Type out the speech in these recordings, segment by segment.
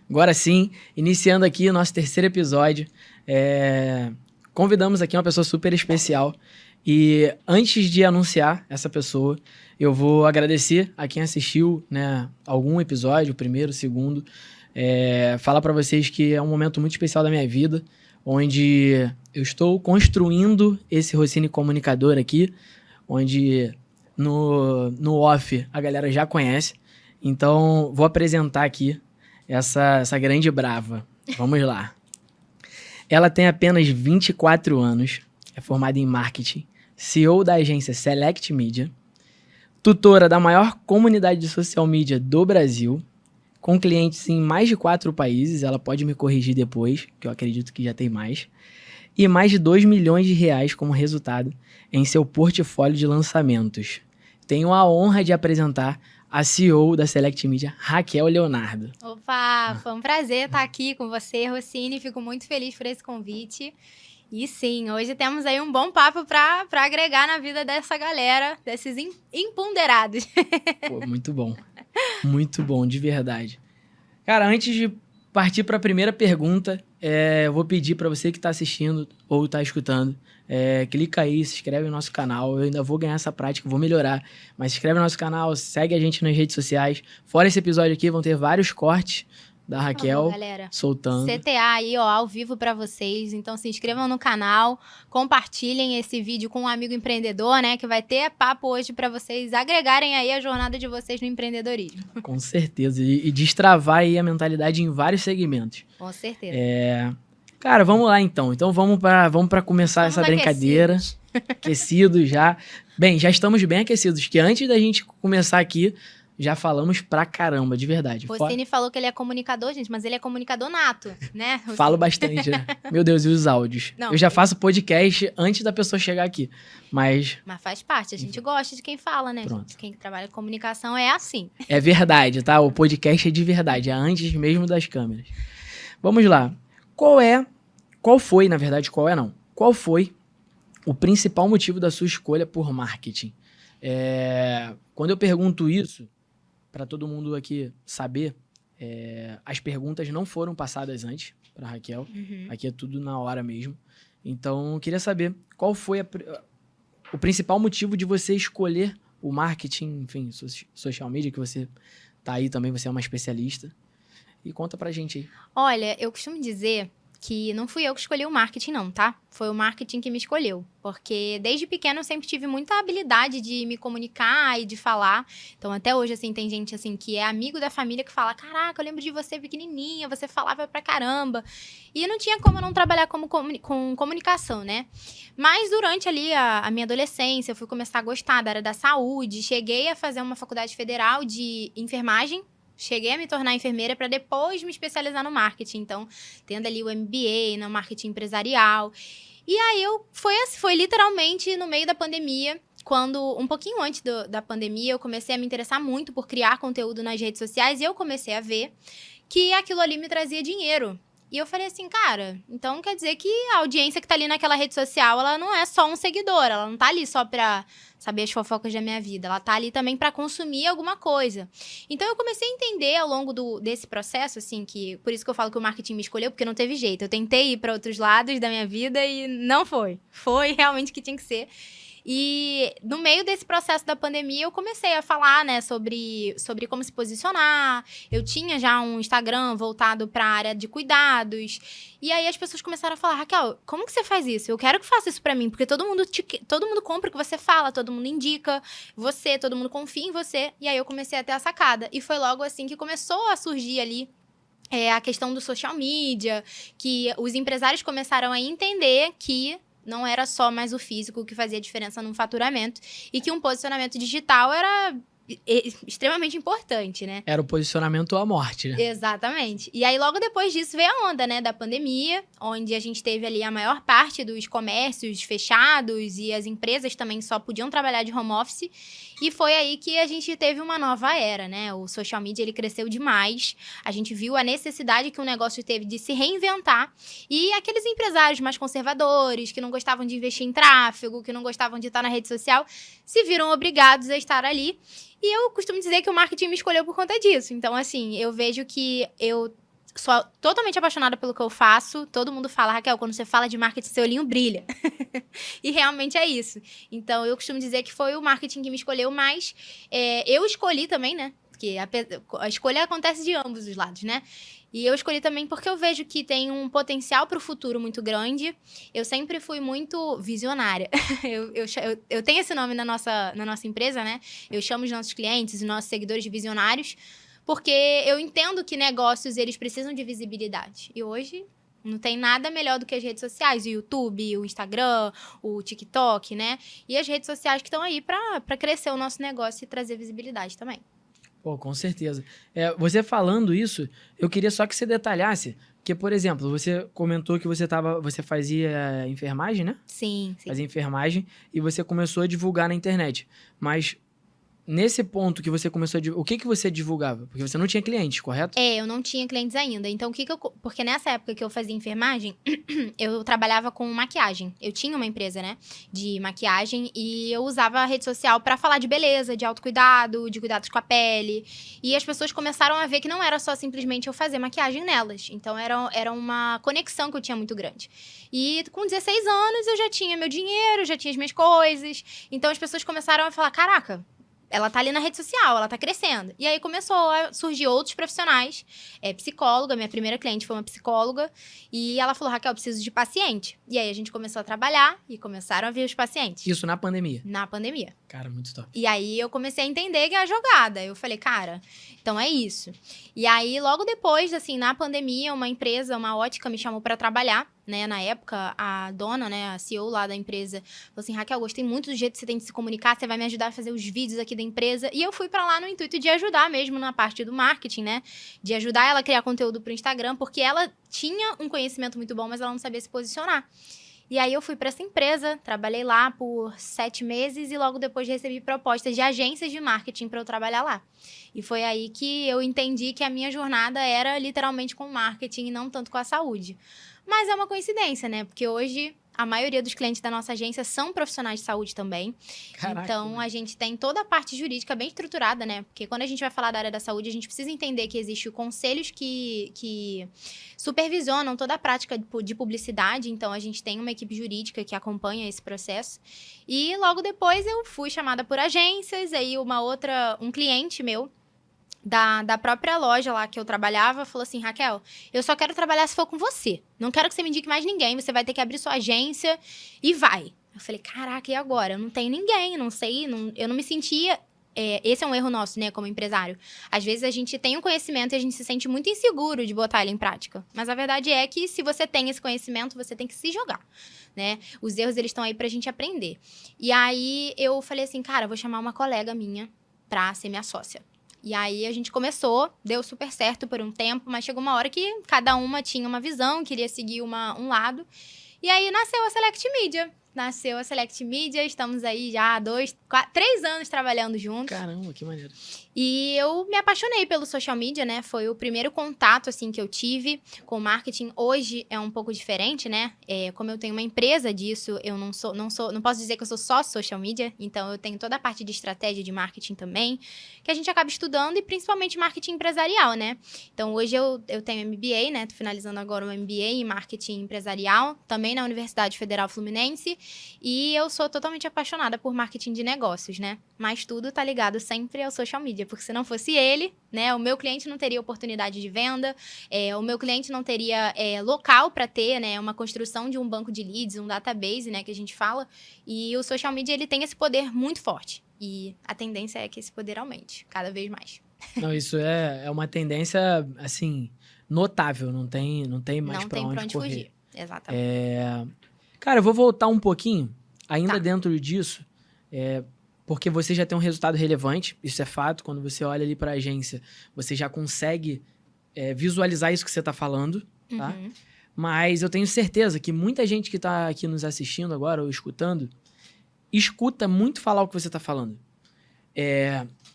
Agora sim, iniciando aqui o nosso terceiro episódio, convidamos aqui uma pessoa super especial e antes de anunciar essa pessoa, eu vou agradecer a quem assistiu, né, algum episódio, o primeiro, o segundo, falar para vocês que é um momento muito especial da minha vida, onde eu estou construindo esse Rossini Comunicador aqui, onde no off a galera já conhece, então vou apresentar aqui essa grande brava. Vamos lá. Ela tem apenas 24 anos, é formada em marketing, CEO da agência Select Media, tutora da maior comunidade de social media do Brasil, com clientes em mais de 4 países, ela pode me corrigir depois, que eu acredito que já tem mais, e mais de 2 milhões de reais como resultado em seu portfólio de lançamentos. Tenho a honra de apresentar a CEO da Select Media, Raquel Leonardo. Opa, foi um prazer estar aqui com você, Rossini. Fico muito feliz por esse convite. E sim, hoje temos aí um bom papo para agregar na vida dessa galera, desses imponderados. Pô, muito bom, de verdade. Cara, antes de partir para a primeira pergunta, eu vou pedir para você que está assistindo ou está escutando, clica aí, se inscreve no nosso canal. Eu ainda vou ganhar essa prática, vou melhorar. Mas se inscreve no nosso canal, segue a gente nas redes sociais. Fora esse episódio aqui, vão ter vários cortes da Raquel galera, soltando. CTA aí, ó, ao vivo para vocês. Então se inscrevam no canal, compartilhem esse vídeo com um amigo empreendedor, né? Que vai ter papo hoje para vocês agregarem aí a jornada de vocês no empreendedorismo. Com certeza. E destravar aí a mentalidade em vários segmentos. Com certeza. Cara, vamos lá então. Então vamos para começar essa brincadeira. Aquecidos já. Bem, já estamos bem aquecidos, que antes da gente começar aqui, já falamos pra caramba, de verdade. O Rossini falou que ele é comunicador, gente, mas ele é comunicador nato, né? Falo bastante, né? Meu Deus, e os áudios? Não, eu já faço podcast antes da pessoa chegar aqui, mas faz parte, a gente gosta de quem fala, né? Pronto. Quem trabalha com comunicação é assim. É verdade, tá? O podcast é de verdade, é antes mesmo das câmeras. Vamos lá. Qual foi o principal motivo da sua escolha por marketing? Quando eu pergunto isso, para todo mundo aqui saber, as perguntas não foram passadas antes para Raquel. Uhum. Aqui é tudo na hora mesmo. Então, eu queria saber qual foi o principal motivo de você escolher o marketing, enfim, social media, que você tá aí também, você é uma especialista. E conta pra gente aí. Olha, eu costumo dizer que não fui eu que escolhi o marketing não, tá? Foi o marketing que me escolheu. Porque desde pequena eu sempre tive muita habilidade de me comunicar e de falar. Então até hoje, assim, tem gente assim que é amigo da família que fala: caraca, eu lembro de você pequenininha, você falava pra caramba. E não tinha como eu não trabalhar com comunicação, né? Mas durante ali a minha adolescência, eu fui começar a gostar da área da saúde. Cheguei a fazer uma faculdade federal de enfermagem. Cheguei a me tornar enfermeira para depois me especializar no marketing. Então, tendo ali o MBA no marketing empresarial. E aí, foi literalmente no meio da pandemia, quando, um pouquinho antes da pandemia, eu comecei a me interessar muito por criar conteúdo nas redes sociais. E eu comecei a ver que aquilo ali me trazia dinheiro. E eu falei assim, cara, então quer dizer que a audiência que tá ali naquela rede social, ela não é só um seguidor, ela não tá ali só pra saber as fofocas da minha vida, ela tá ali também pra consumir alguma coisa. Então eu comecei a entender ao longo desse processo, assim, que por isso que eu falo que o marketing me escolheu, porque não teve jeito. Eu tentei ir pra outros lados da minha vida e não foi. Foi realmente o que tinha que ser. E no meio desse processo da pandemia, eu comecei a falar, né, sobre como se posicionar. Eu tinha já um Instagram voltado para a área de cuidados. E aí as pessoas começaram a falar: Raquel, como que você faz isso? Eu quero que faça isso para mim, porque todo mundo compra o que você fala, todo mundo indica você, todo mundo confia em você. E aí eu comecei a ter a sacada. E foi logo assim que começou a surgir ali a questão do social media, que os empresários começaram a entender que não era só mais o físico que fazia diferença no faturamento e que um posicionamento digital era extremamente importante, né? Era o posicionamento à morte, né? Exatamente. E aí, logo depois disso, veio a onda, né, da pandemia, onde a gente teve ali a maior parte dos comércios fechados e as empresas também só podiam trabalhar de home office. E foi aí que a gente teve uma nova era, né? O social media, ele cresceu demais. A gente viu a necessidade que o negócio teve de se reinventar. E aqueles empresários mais conservadores, que não gostavam de investir em tráfego, que não gostavam de estar na rede social, se viram obrigados a estar ali. E eu costumo dizer que o marketing me escolheu por conta disso. Então, assim, eu vejo que eu sou totalmente apaixonada pelo que eu faço. Todo mundo fala, Raquel, quando você fala de marketing, seu olhinho brilha. E realmente é isso. Então, eu costumo dizer que foi o marketing que me escolheu, mas eu escolhi também, né? Porque a escolha acontece de ambos os lados, né? E eu escolhi também porque eu vejo que tem um potencial para o futuro muito grande. Eu sempre fui muito visionária. Eu tenho esse nome na nossa empresa, né? Eu chamo os nossos clientes, os nossos seguidores de visionários, porque eu entendo que negócios, eles precisam de visibilidade. E hoje não tem nada melhor do que as redes sociais, o YouTube, o Instagram, o TikTok, né? E as redes sociais que estão aí para crescer o nosso negócio e trazer visibilidade também. Pô, com certeza. Você falando isso, eu queria só que você detalhasse, que, por exemplo, você comentou que você fazia enfermagem, né? Sim. Fazia enfermagem e você começou a divulgar na internet. Mas nesse ponto que você começou a divulgar, o que você divulgava? Porque você não tinha clientes, correto? Eu não tinha clientes ainda. Então, porque nessa época que eu fazia enfermagem, eu trabalhava com maquiagem. Eu tinha uma empresa, né, de maquiagem e eu usava a rede social pra falar de beleza, de autocuidado, de cuidados com a pele. E as pessoas começaram a ver que não era só simplesmente eu fazer maquiagem nelas. Então, era uma conexão que eu tinha muito grande. E com 16 anos, eu já tinha meu dinheiro, já tinha as minhas coisas. Então, as pessoas começaram a falar, caraca, ela tá ali na rede social, ela tá crescendo. E aí começou a surgir outros profissionais. Psicóloga, minha primeira cliente foi uma psicóloga. E ela falou, Raquel, eu preciso de paciente. E aí a gente começou a trabalhar e começaram a vir os pacientes. Isso na pandemia? Na pandemia. Cara, muito top. E aí eu comecei a entender que é a jogada. Eu falei, cara, então é isso. E aí, logo depois, assim, na pandemia, uma empresa, uma ótica me chamou pra trabalhar, né? Na época, a dona, né, a CEO lá da empresa, falou assim, Raquel, gostei muito do jeito que você tem de se comunicar, você vai me ajudar a fazer os vídeos aqui da empresa. E eu fui pra lá no intuito de ajudar mesmo na parte do marketing, né? De ajudar ela a criar conteúdo pro Instagram, porque ela tinha um conhecimento muito bom, mas ela não sabia se posicionar. E aí eu fui para essa empresa, trabalhei lá por 7 meses e logo depois recebi propostas de agências de marketing para eu trabalhar lá. E foi aí que eu entendi que a minha jornada era literalmente com marketing e não tanto com a saúde. Mas é uma coincidência, né? Porque hoje a maioria dos clientes da nossa agência são profissionais de saúde também. Caraca, então, a gente tem toda a parte jurídica bem estruturada, né? Porque quando a gente vai falar da área da saúde, a gente precisa entender que existem conselhos que supervisionam toda a prática de publicidade. Então, a gente tem uma equipe jurídica que acompanha esse processo. E logo depois eu fui chamada por agências, aí um cliente meu, da própria loja lá que eu trabalhava, falou assim, Raquel, eu só quero trabalhar se for com você. Não quero que você me indique mais ninguém, você vai ter que abrir sua agência e vai. Eu falei, caraca, e agora? Eu não tenho ninguém, não sei, eu não me sentia... esse é um erro nosso, né, como empresário. Às vezes a gente tem um conhecimento e a gente se sente muito inseguro de botar ele em prática. Mas a verdade é que se você tem esse conhecimento, você tem que se jogar, né? Os erros, eles estão aí pra gente aprender. E aí eu falei assim, cara, vou chamar uma colega minha pra ser minha sócia. E aí a gente começou, deu super certo por um tempo, mas chegou uma hora que cada uma tinha uma visão, queria seguir um lado. E aí nasceu a Select Media. Estamos aí já há 3 anos trabalhando juntos. Caramba, que maneiro. E eu me apaixonei pelo social media, né? Foi o primeiro contato, assim, que eu tive com marketing. Hoje é um pouco diferente, né? Como eu tenho uma empresa disso, eu não posso dizer que eu sou só social media. Então, eu tenho toda a parte de estratégia de marketing também, que a gente acaba estudando, e principalmente marketing empresarial, né? Então, hoje eu tenho MBA, né? Tô finalizando agora o MBA em marketing empresarial, também na Universidade Federal Fluminense. E eu sou totalmente apaixonada por marketing de negócios, né? Mas tudo tá ligado sempre ao social media, porque se não fosse ele, né, o meu cliente não teria oportunidade de venda, o meu cliente não teria local para ter, né, uma construção de um banco de leads, um database, né, que a gente fala. E o social media, ele tem esse poder muito forte. E a tendência é que esse poder aumente cada vez mais. Não, isso é uma tendência, assim, notável. Não tem mais pra onde correr. Fugir. Exatamente. Cara, eu vou voltar um pouquinho, ainda Tá. dentro disso, porque você já tem um resultado relevante, isso é fato. Quando você olha ali para a agência, você já consegue visualizar isso que você está falando, tá? Uhum. Mas eu tenho certeza que muita gente que está aqui nos assistindo agora, ou escutando, escuta muito falar o que você está falando.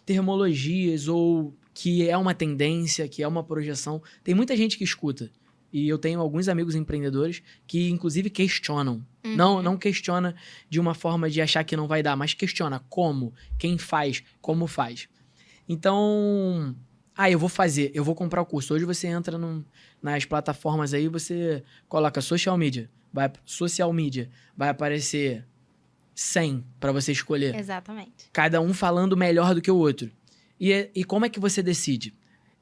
Termologias, ou que é uma tendência, que é uma projeção. Tem muita gente que escuta. E eu tenho alguns amigos empreendedores que, inclusive, questionam. Uhum. Não questiona de uma forma de achar que não vai dar, mas questiona como, quem faz, como faz. Então, eu vou fazer, eu vou comprar o curso. Hoje você entra nas plataformas aí, você coloca social media, vai aparecer 100 para você escolher. Exatamente. Cada um falando melhor do que o outro. E como é que você decide?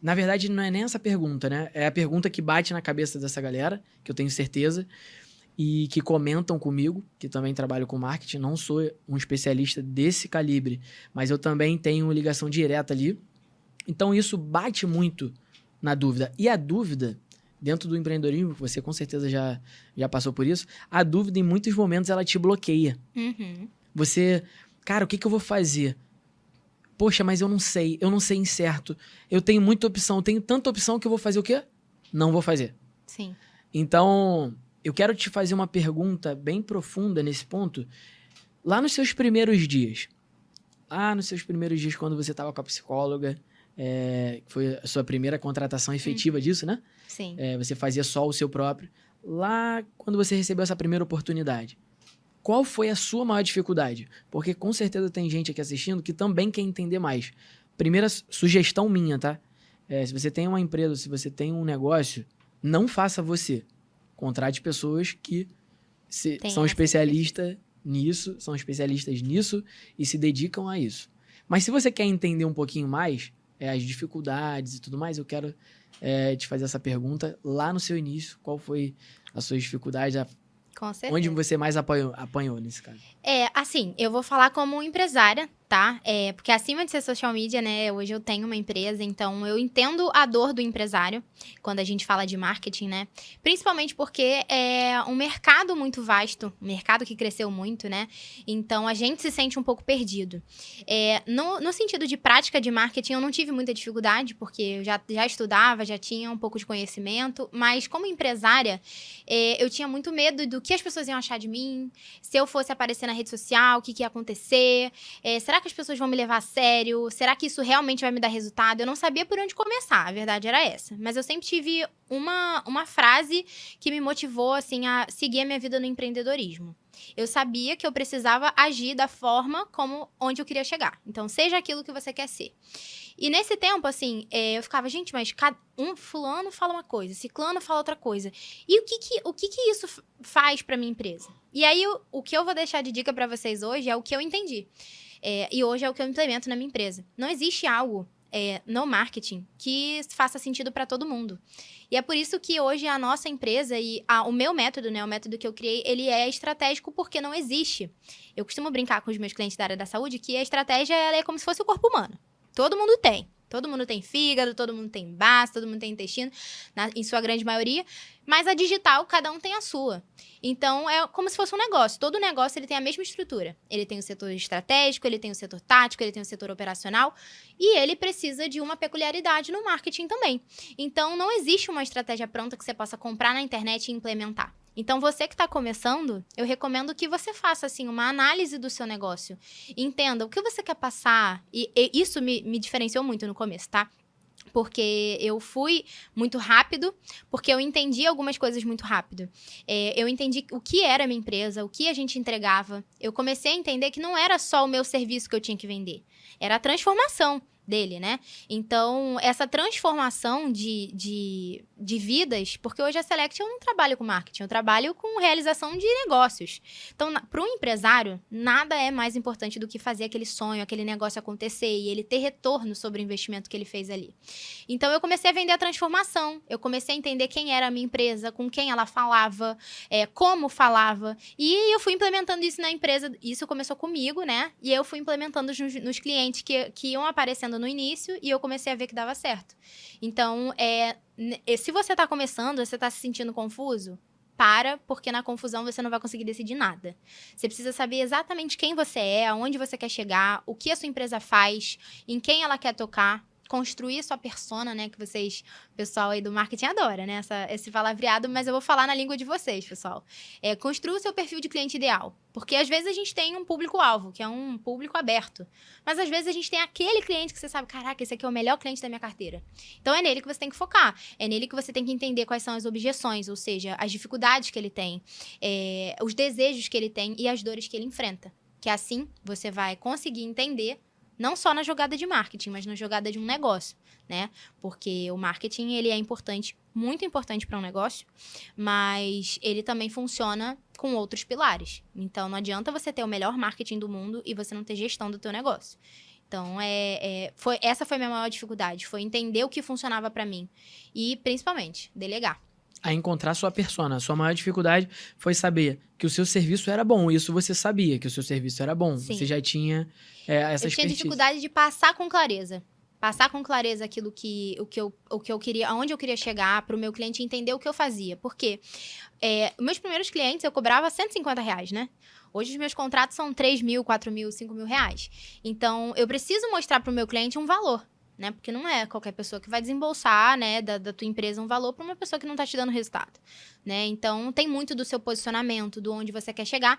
Na verdade, não é nem essa pergunta, né? É a pergunta que bate na cabeça dessa galera, que eu tenho certeza, e que comentam comigo, que também trabalho com marketing. Não sou um especialista desse calibre, mas eu também tenho ligação direta ali. Então, isso bate muito na dúvida. E a dúvida, dentro do empreendedorismo, você com certeza já passou por isso, a dúvida, em muitos momentos, ela te bloqueia. Uhum. Você, cara, o que eu vou fazer? Poxa, mas eu não sei incerto. Eu tenho muita opção, eu tenho tanta opção que eu vou fazer o quê? Não vou fazer. Sim. Então, eu quero te fazer uma pergunta bem profunda nesse ponto. Lá nos seus primeiros dias, quando você estava com a psicóloga, foi a sua primeira contratação efetiva disso, né? Sim. Você fazia só o seu próprio. Lá, quando você recebeu essa primeira oportunidade, qual foi a sua maior dificuldade? Porque com certeza tem gente aqui assistindo que também quer entender mais. Primeira sugestão minha, tá? Se você tem uma empresa, se você tem um negócio, não faça você. Contrate pessoas que são especialistas nisso e se dedicam a isso. Mas se você quer entender um pouquinho mais, as dificuldades e tudo mais, eu quero te fazer essa pergunta lá no seu início. Qual foi a sua dificuldade? Com certeza. Onde você mais apanhou nesse caso? Assim, eu vou falar como empresária, tá? Porque acima de ser social media, né? Hoje eu tenho uma empresa, então eu entendo a dor do empresário quando a gente fala de marketing, né? Principalmente porque é um mercado muito vasto, um mercado que cresceu muito, né? Então a gente se sente um pouco perdido. No sentido de prática de marketing, eu não tive muita dificuldade, porque eu já estudava, já tinha um pouco de conhecimento, mas como empresária, eu tinha muito medo do que as pessoas iam achar de mim, se eu fosse aparecer na rede social, o que ia acontecer, será que as pessoas vão me levar a sério? Será que isso realmente vai me dar resultado? Eu não sabia por onde começar, a verdade era essa. Mas eu sempre tive uma frase que me motivou, assim, a seguir a minha vida no empreendedorismo. Eu sabia que eu precisava agir da forma onde eu queria chegar. Então, seja aquilo que você quer ser. E nesse tempo, assim, eu ficava, gente, mas fulano fala uma coisa, ciclano fala outra coisa. E o que isso faz pra minha empresa? E aí, o que eu vou deixar de dica pra vocês hoje é o que eu entendi. E hoje é o que eu implemento na minha empresa. Não existe algo no marketing que faça sentido para todo mundo. E é por isso que hoje a nossa empresa e o meu método, né, o método que eu criei, ele é estratégico porque não existe. Eu costumo brincar com os meus clientes da área da saúde que a estratégia ela é como se fosse o corpo humano. Todo mundo tem. Todo mundo tem fígado, todo mundo tem baço, todo mundo tem intestino, em sua grande maioria. Mas a digital, cada um tem a sua. Então, é como se fosse um negócio. Todo negócio ele tem a mesma estrutura. Ele tem o setor estratégico, ele tem o setor tático, ele tem o setor operacional. E ele precisa de uma peculiaridade no marketing também. Então, não existe uma estratégia pronta que você possa comprar na internet e implementar. Então, você que está começando, eu recomendo que você faça, assim, uma análise do seu negócio. Entenda o que você quer passar. E isso me diferenciou muito no começo, tá? Porque eu fui muito rápido, porque eu entendi algumas coisas muito rápido. Eu entendi o que era a minha empresa, o que a gente entregava. Eu comecei a entender que não era só o meu serviço que eu tinha que vender. Era a transformação dele, né? Então, essa transformação de vidas, porque hoje a Select eu não trabalho com marketing, eu trabalho com realização de negócios. Então, para um empresário, nada é mais importante do que fazer aquele sonho, aquele negócio acontecer e ele ter retorno sobre o investimento que ele fez ali. Então, eu comecei a vender a transformação, eu comecei a entender quem era a minha empresa, com quem ela falava, como falava, e eu fui implementando isso na empresa, isso começou comigo, né? E eu fui implementando nos clientes que iam aparecendo no início e eu comecei a ver que dava certo. Então, se você está começando, você está se sentindo confuso, porque na confusão você não vai conseguir decidir nada. Você precisa saber exatamente quem você é, aonde você quer chegar, o que a sua empresa faz, em quem ela quer tocar, construir a sua persona, né, que o pessoal aí do marketing adora, né, esse palavreado, mas eu vou falar na língua de vocês, pessoal. Construa o seu perfil de cliente ideal, porque às vezes a gente tem um público-alvo, que é um público aberto, mas às vezes a gente tem aquele cliente que você sabe, caraca, esse aqui é o melhor cliente da minha carteira. Então é nele que você tem que focar, é nele que você tem que entender quais são as objeções, ou seja, as dificuldades que ele tem, os desejos que ele tem e as dores que ele enfrenta, que assim você vai conseguir entender Não só na jogada de marketing, mas na jogada de um negócio, né? Porque o marketing, ele é importante, muito importante para um negócio, mas ele também funciona com outros pilares. Então, não adianta você ter o melhor marketing do mundo e você não ter gestão do teu negócio. Então, essa foi a minha maior dificuldade, foi entender o que funcionava para mim e, principalmente, delegar. A encontrar sua persona. A sua maior dificuldade foi saber que o seu serviço era bom. Isso você sabia, que o seu serviço era bom. Sim. Você já tinha essa Eu tinha expertise. dificuldade de passar com clareza. Passar com clareza aquilo o que eu queria, aonde eu queria chegar, para o meu cliente entender o que eu fazia. Porque meus primeiros clientes eu cobrava R$150, né? Hoje os meus contratos são 3 mil, 4 mil, 5 mil reais. Então, eu preciso mostrar para o meu cliente um valor. Né? Porque não é qualquer pessoa que vai desembolsar, né, da tua empresa um valor para uma pessoa que não está te dando resultado, né? Então, tem muito do seu posicionamento, do onde você quer chegar.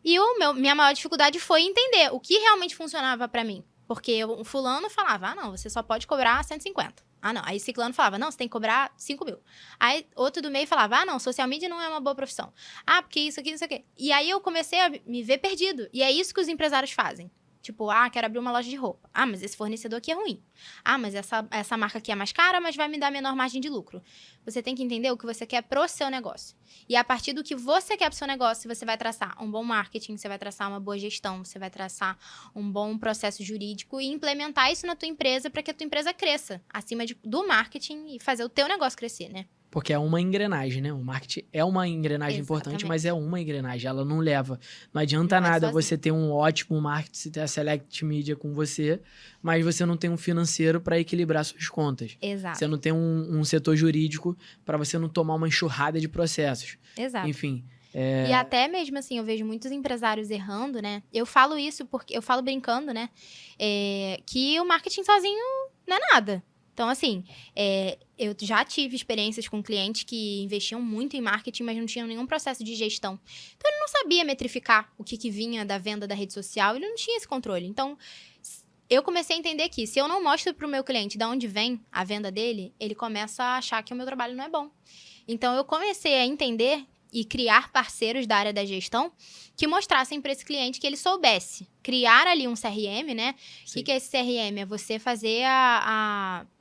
E minha maior dificuldade foi entender o que realmente funcionava para mim. Porque o fulano falava, não, você só pode cobrar 150. Não. Aí ciclano falava, não, você tem que cobrar 5 mil. Aí outro do meio falava, não, social media não é uma boa profissão. Porque isso aqui, isso aqui. E aí eu comecei a me ver perdido. E é isso que os empresários fazem. Tipo, quero abrir uma loja de roupa. Mas esse fornecedor aqui é ruim. Mas essa marca aqui é mais cara, mas vai me dar menor margem de lucro. Você tem que entender o que você quer pro seu negócio. E a partir do que você quer pro seu negócio, você vai traçar um bom marketing, você vai traçar uma boa gestão, você vai traçar um bom processo jurídico e implementar isso na tua empresa para que a tua empresa cresça acima do marketing e fazer o teu negócio crescer, né? Porque é uma engrenagem, né? O marketing é uma engrenagem importante, mas é uma engrenagem. Ela não leva. Não adianta nada você ter um ótimo marketing, você ter a Select Media com você, mas você não tem um financeiro para equilibrar suas contas. Exato. Você não tem um setor jurídico para você não tomar uma enxurrada de processos. Exato. Enfim. E até mesmo assim, eu vejo muitos empresários errando, né? Eu falo isso porque eu falo brincando, né? Que o marketing sozinho não é nada. Então, assim, eu já tive experiências com clientes que investiam muito em marketing, mas não tinham nenhum processo de gestão. Então, ele não sabia metrificar o que vinha da venda da rede social, ele não tinha esse controle. Então, eu comecei a entender que se eu não mostro para o meu cliente de onde vem a venda dele, ele começa a achar que o meu trabalho não é bom. Então, eu comecei a entender e criar parceiros da área da gestão que mostrassem para esse cliente que ele soubesse criar ali um CRM, né? O que é esse CRM? É você fazer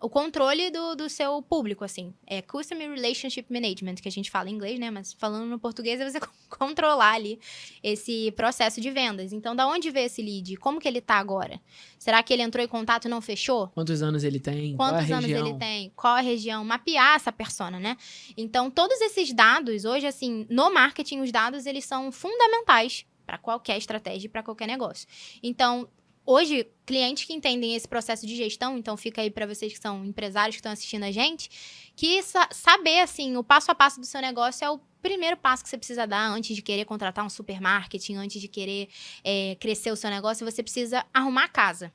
o controle do seu público, assim. É Customer Relationship Management, que a gente fala em inglês, né? Mas falando no português é você controlar ali esse processo de vendas. Então, da onde veio esse lead? Como que ele tá agora? Será que ele entrou em contato e não fechou? Quantos anos ele tem? Quantos anos ele tem? Qual a região? Mapear essa persona, né? Então, todos esses dados, hoje, assim, no marketing, os dados, eles são fundamentais para qualquer estratégia e para qualquer negócio. Então, hoje, clientes que entendem esse processo de gestão, então fica aí para vocês que são empresários que estão assistindo a gente, que saber, assim, o passo a passo do seu negócio é o primeiro passo que você precisa dar antes de querer contratar um supermarketing, antes de querer crescer o seu negócio, você precisa arrumar a casa.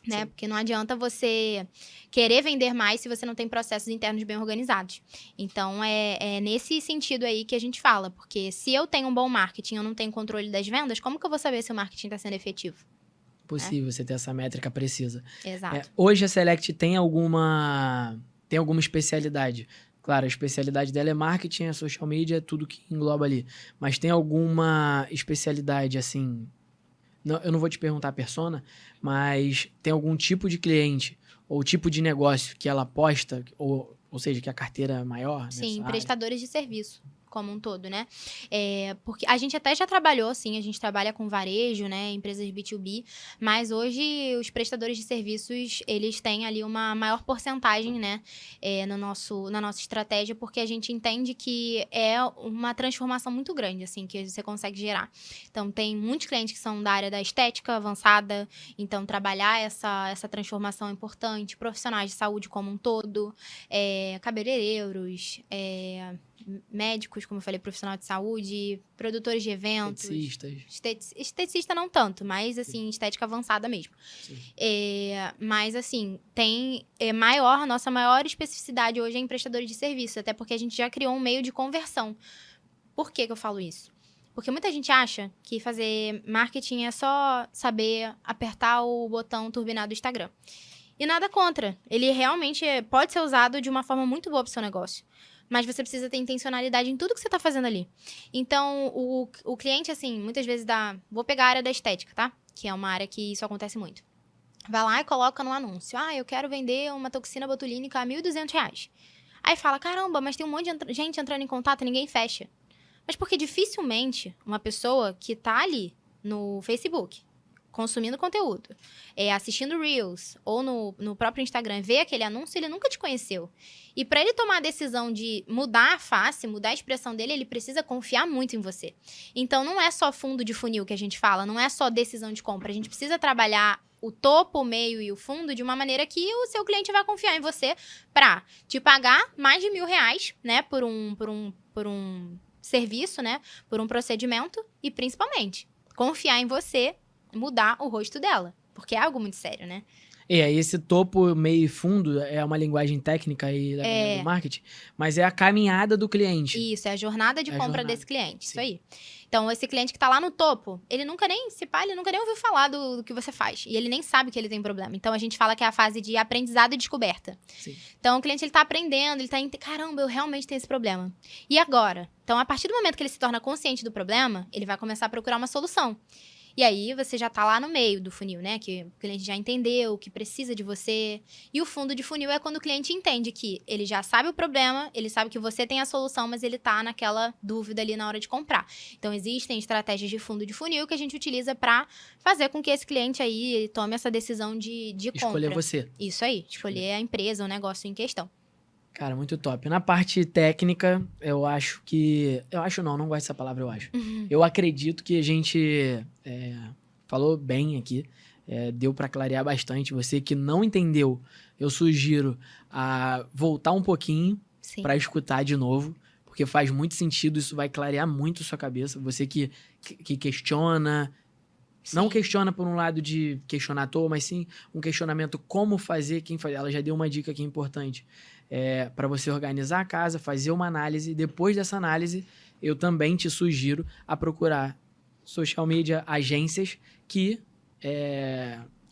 Né? Porque não adianta você querer vender mais se você não tem processos internos bem organizados. Então, é nesse sentido aí que a gente fala. Porque se eu tenho um bom marketing e eu não tenho controle das vendas, como que eu vou saber se o marketing está sendo efetivo? Possível você ter essa métrica precisa. Exato. Hoje a Select tem alguma especialidade? Claro, a especialidade dela é marketing, é social media, é tudo que engloba ali. Mas tem alguma especialidade, assim... Não, eu não vou te perguntar a persona, mas tem algum tipo de cliente ou tipo de negócio que ela aposta, ou seja, que a carteira é maior? Sim, prestadores de serviço como um todo, né? Porque a gente até já trabalhou, sim, a gente trabalha com varejo, né, empresas B2B, mas hoje os prestadores de serviços, eles têm ali uma maior porcentagem, né, na nossa estratégia, porque a gente entende que é uma transformação muito grande, assim, que você consegue gerar. Então, tem muitos clientes que são da área da estética avançada, então trabalhar essa transformação é importante, profissionais de saúde como um todo, cabeleireiros, médicos, como eu falei, profissional de saúde, produtores de eventos. Esteticista não tanto, mas, assim, estética avançada mesmo. Mas, assim, a nossa maior especificidade hoje é em prestadores de serviço, até porque a gente já criou um meio de conversão. Por que eu falo isso? Porque muita gente acha que fazer marketing é só saber apertar o botão turbinar do Instagram. E nada contra. Ele realmente pode ser usado de uma forma muito boa para o seu negócio. Mas você precisa ter intencionalidade em tudo que você está fazendo ali. Então, o cliente, assim, muitas vezes vou pegar a área da estética, tá? Que é uma área que isso acontece muito. vai lá e coloca no anúncio. Ah, eu quero vender uma toxina botulínica a R$ 1.200. Aí fala, caramba, mas tem um monte de gente entrando em contato e ninguém fecha. Mas porque dificilmente uma pessoa que tá ali no Facebook, consumindo conteúdo, assistindo Reels ou no próprio Instagram, vê aquele anúncio, ele nunca te conheceu. E para ele tomar a decisão de mudar a face, mudar a expressão dele, ele precisa confiar muito em você. Então, não é só fundo de funil que a gente fala, não é só decisão de compra. A gente precisa trabalhar o topo, o meio e o fundo de uma maneira que o seu cliente vai confiar em você para te pagar mais de R$ 1.000, né, por um serviço, né, por um procedimento e, principalmente, confiar em você, mudar o rosto dela, porque é algo muito sério, né? Aí esse topo, meio e fundo é uma linguagem técnica aí da galera do marketing, mas é a caminhada do cliente. Isso, é a jornada de compra desse cliente, Sim. isso aí. Então, esse cliente que tá lá no topo, ele nunca nem ouviu falar do que você faz. E ele nem sabe que ele tem problema. Então, a gente fala que é a fase de aprendizado e descoberta. Sim. Então, o cliente, ele tá aprendendo, ele tá... Caramba, eu realmente tenho esse problema. E agora? Então, a partir do momento que ele se torna consciente do problema, ele vai começar a procurar uma solução. E aí, você já tá lá no meio do funil, né? Que o cliente já entendeu, que precisa de você. E o fundo de funil é quando o cliente entende que ele já sabe o problema, ele sabe que você tem a solução, mas ele tá naquela dúvida ali na hora de comprar. Então, existem estratégias de fundo de funil que a gente utiliza para fazer com que esse cliente aí tome essa decisão de compra. Escolher você. Isso aí, escolher a empresa, o negócio em questão. Cara, muito top. Na parte técnica, eu acho que... Eu acho não gosto dessa palavra, eu acho. Eu acredito que a gente falou bem aqui, deu pra clarear bastante. Você que não entendeu, eu sugiro a voltar um pouquinho pra escutar de novo, porque faz muito sentido, isso vai clarear muito sua cabeça. Você que questiona... Sim. Não questiona por um lado de questionar à toa, mas sim um questionamento como fazer, quem fazer. Ela já deu uma dica aqui importante. Para você organizar a casa, fazer uma análise. Depois dessa análise, eu também te sugiro a procurar social media, agências que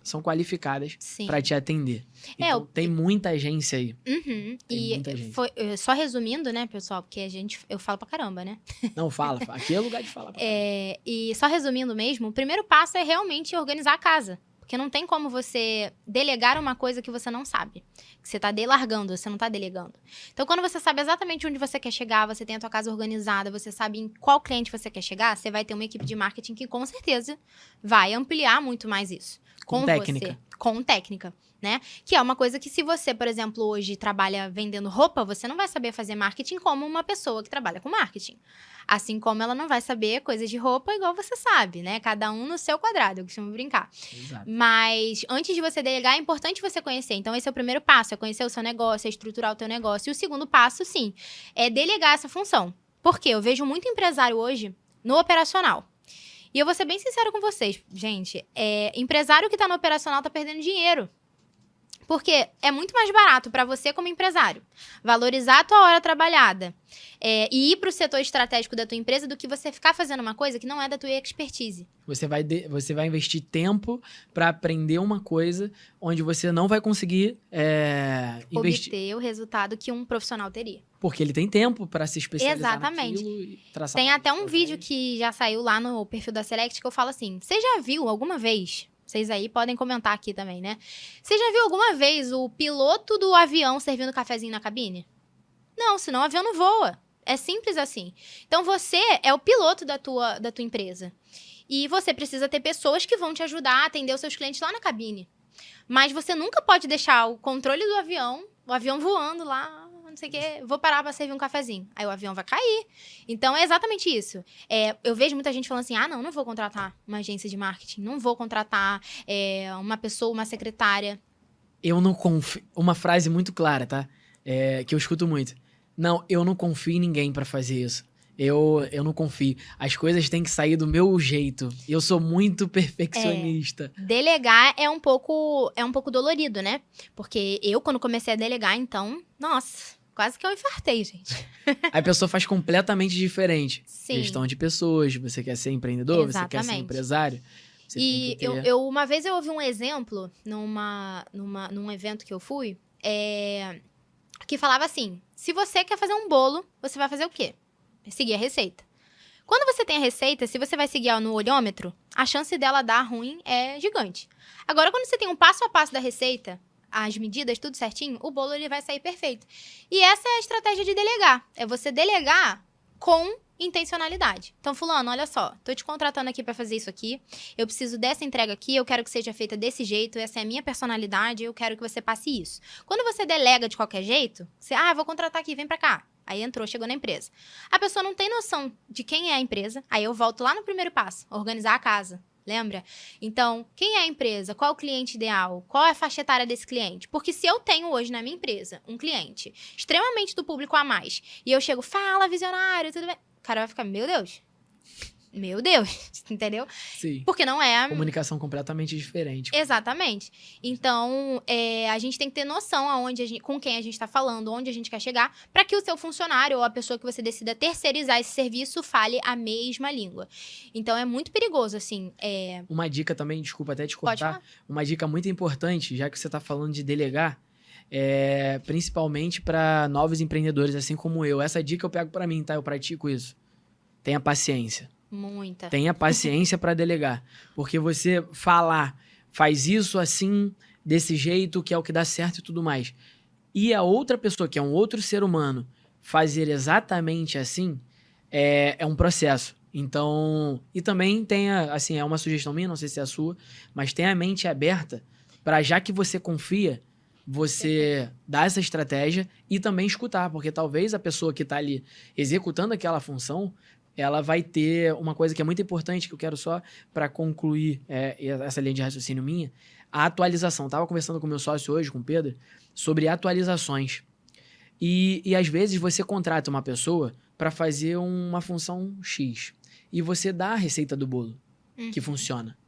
são qualificadas para te atender. Então, tem muita agência aí. Tem muita agência. Só resumindo, né, pessoal, porque eu falo pra caramba, né? Não, fala. Aqui é lugar de falar. E só resumindo mesmo, o primeiro passo é realmente organizar a casa. Porque não tem como você delegar uma coisa que você não sabe. Que você tá delargando, você não tá delegando. Então, quando você sabe exatamente onde você quer chegar, você tem a tua casa organizada, você sabe em qual cliente você quer chegar, você vai ter uma equipe de marketing que, com certeza, vai ampliar muito mais isso. Com técnica. Você, com técnica, né? Que é uma coisa que se você, por exemplo, hoje trabalha vendendo roupa, você não vai saber fazer marketing como uma pessoa que trabalha com marketing. Assim como ela não vai saber coisas de roupa igual você sabe, né? Cada um no seu quadrado, eu costumo brincar. Exato. Mas antes de você delegar, é importante você conhecer. Então, esse é o primeiro passo, é conhecer o seu negócio, é estruturar o teu negócio. E o segundo passo, sim, é delegar essa função. Por quê? Eu vejo muito empresário hoje no operacional. E eu vou ser bem sincero com vocês, gente. Empresário que tá no operacional tá perdendo dinheiro. Porque é muito mais barato para você como empresário valorizar a tua hora trabalhada e ir para o setor estratégico da tua empresa do que você ficar fazendo uma coisa que não é da tua expertise. Você vai investir tempo para aprender uma coisa onde você não vai conseguir obter o resultado que um profissional teria. Porque ele tem tempo para se especializar Exatamente. naquilo e traçar. Tem até um vídeo que já saiu lá no perfil da Select que eu falo assim, você já viu alguma vez... Vocês aí podem comentar aqui também, né? Você já viu alguma vez o piloto do avião servindo cafezinho na cabine? Não, senão o avião não voa. É simples assim. Então, você é o piloto da tua empresa. E você precisa ter pessoas que vão te ajudar a atender os seus clientes lá na cabine. Mas você nunca pode deixar o controle do avião, o avião voando lá... não sei o quê, vou parar pra servir um cafezinho. Aí o avião vai cair. Então, é exatamente isso. Eu vejo muita gente falando assim, não vou contratar uma agência de marketing, não vou contratar uma pessoa, uma secretária. Eu não confio... Uma frase muito clara, tá? Que eu escuto muito. Não, eu não confio em ninguém pra fazer isso. Eu não confio. As coisas têm que sair do meu jeito. Eu sou muito perfeccionista. Delegar é um pouco dolorido, né? Porque eu, quando comecei a delegar, então, nossa... Quase que eu infartei, gente. A pessoa faz completamente diferente. Sim. Gestão de pessoas, você quer ser empreendedor, Exatamente. Você quer ser empresário. Você tem que ter... uma vez eu ouvi um exemplo num evento que eu fui, que falava assim, se você quer fazer um bolo, você vai fazer o quê? Seguir a receita. Quando você tem a receita, se você vai seguir ela no olhômetro, a chance dela dar ruim é gigante. Agora, quando você tem um passo a passo da receita, as medidas, tudo certinho, o bolo ele vai sair perfeito. E essa é a estratégia de delegar. É você delegar com intencionalidade. Então, fulano, olha só, tô te contratando aqui pra fazer isso aqui, eu preciso dessa entrega aqui, eu quero que seja feita desse jeito, essa é a minha personalidade, eu quero que você passe isso. Quando você delega de qualquer jeito, você, vou contratar aqui, vem pra cá. Aí entrou, chegou na empresa. A pessoa não tem noção de quem é a empresa, aí eu volto lá no primeiro passo, organizar a casa. Lembra? Então, quem é a empresa? Qual é o cliente ideal? Qual é a faixa etária desse cliente? Porque se eu tenho hoje na minha empresa um cliente extremamente do público a mais, e eu chego, fala, visionário, tudo bem? O cara vai ficar, meu Deus, entendeu? Sim. Porque não é... Comunicação completamente diferente. Exatamente. Então, a gente tem que ter noção com quem a gente está falando, onde a gente quer chegar, para que o seu funcionário ou a pessoa que você decida terceirizar esse serviço fale a mesma língua. Então, é muito perigoso, assim. Uma dica também, desculpa até te Pode cortar, falar. uma dica muito importante, já que você está falando de delegar, principalmente para novos empreendedores, assim como eu. Essa dica eu pego para mim, tá? Eu pratico isso. Tenha paciência. Muita. Tenha paciência para delegar. Porque você falar, faz isso assim, desse jeito, que é o que dá certo e tudo mais. E a outra pessoa, que é um outro ser humano, fazer exatamente assim, é um processo. Então, e também tenha, assim, é uma sugestão minha, não sei se é a sua, mas tenha a mente aberta para, já que você confia, você dar essa estratégia e também escutar, porque talvez a pessoa que está ali executando aquela função, ela vai ter uma coisa que é muito importante, que eu quero só para concluir essa linha de raciocínio minha, a atualização. Estava conversando com o meu sócio hoje, com o Pedro, sobre atualizações. E às vezes você contrata uma pessoa para fazer uma função X e você dá a receita do bolo que funciona.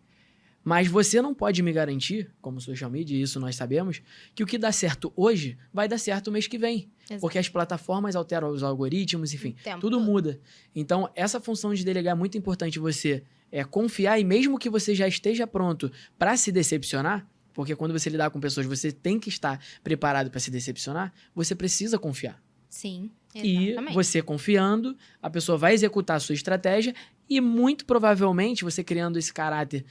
Mas você não pode me garantir, como social media, isso nós sabemos, que o que dá certo hoje vai dar certo o mês que vem. Exato. Porque as plataformas alteram os algoritmos, enfim, tudo muda. Então, essa função de delegar é muito importante você confiar, e mesmo que você já esteja pronto para se decepcionar, porque quando você lidar com pessoas, você tem que estar preparado para se decepcionar, você precisa confiar. Sim, exatamente. E você confiando, a pessoa vai executar a sua estratégia e muito provavelmente, você criando esse caráter